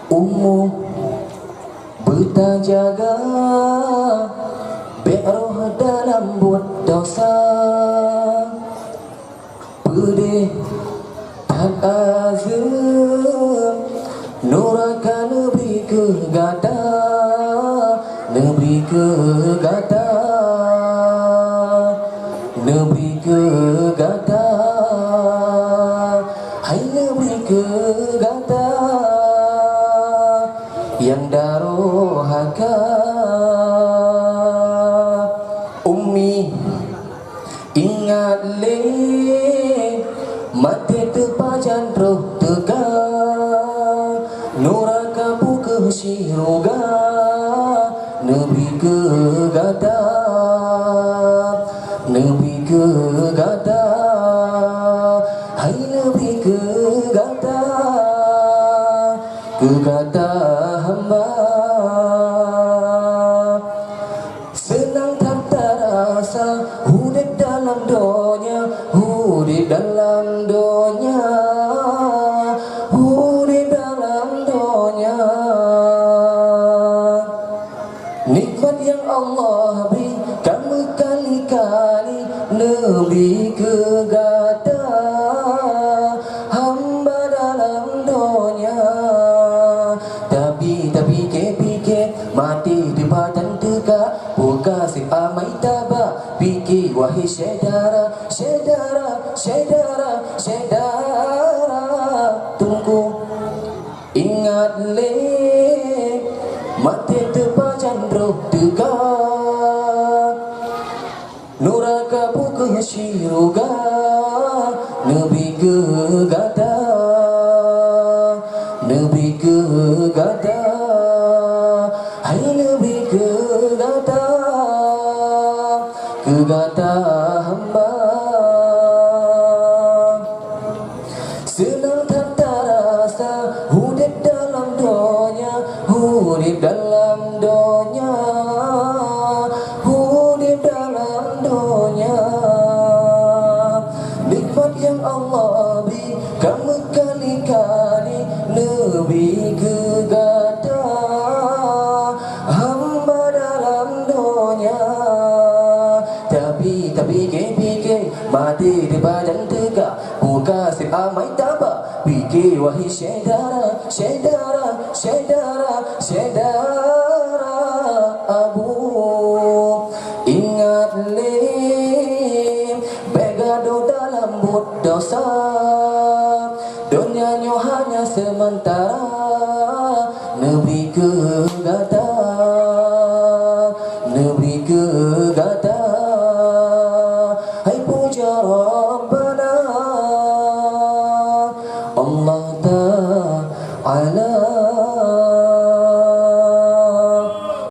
Ummu bertajaga beroh dalam buat dosa, pedih tak azam nuraka Nabi ke gata, Nabi ke gata, Nabi ke gata, hai Nabi ke gata yang darohaka. Ummi ingat le mati terpajan roh tegak nuraka buka siroga, Nabi ke gata, Nabi ke gata, hai Nabi ke gata hamba. Senang tak terasa hidup dalam dunia, hidup dalam dunia, hidup dalam dunia. Nikmat yang Allah berikan berkali-kali, Nabi ke gata hamba dalam dunia. Tapi fikir mati di badan tegak, buka si amai tabak, fikir wahai saudara, saudara, saudara, saudara, tunggu ingat le mati terpajan roh tegak nuraka buka siroga, Nabi ke gata, Nabi ke gata, hai Nabi ke gata hamba. Senang tak terasa hidup dalam dunia, hidup dalam dunia, hidup dalam dunia. Nikmat yang Allah berikan berkali-kali, Nabi ke gata hamba dalam dunia. Tapi fikir mati di badan tegak, buka si amai tabak, fikir wahai saudara, saudara, saudara, saudara Abu. Ingat le begado dalam but dosa, dunianya hanya sementara, Nabi ke gata, Nabi ke gata, hai puja Rabbana Allah Ta'ala.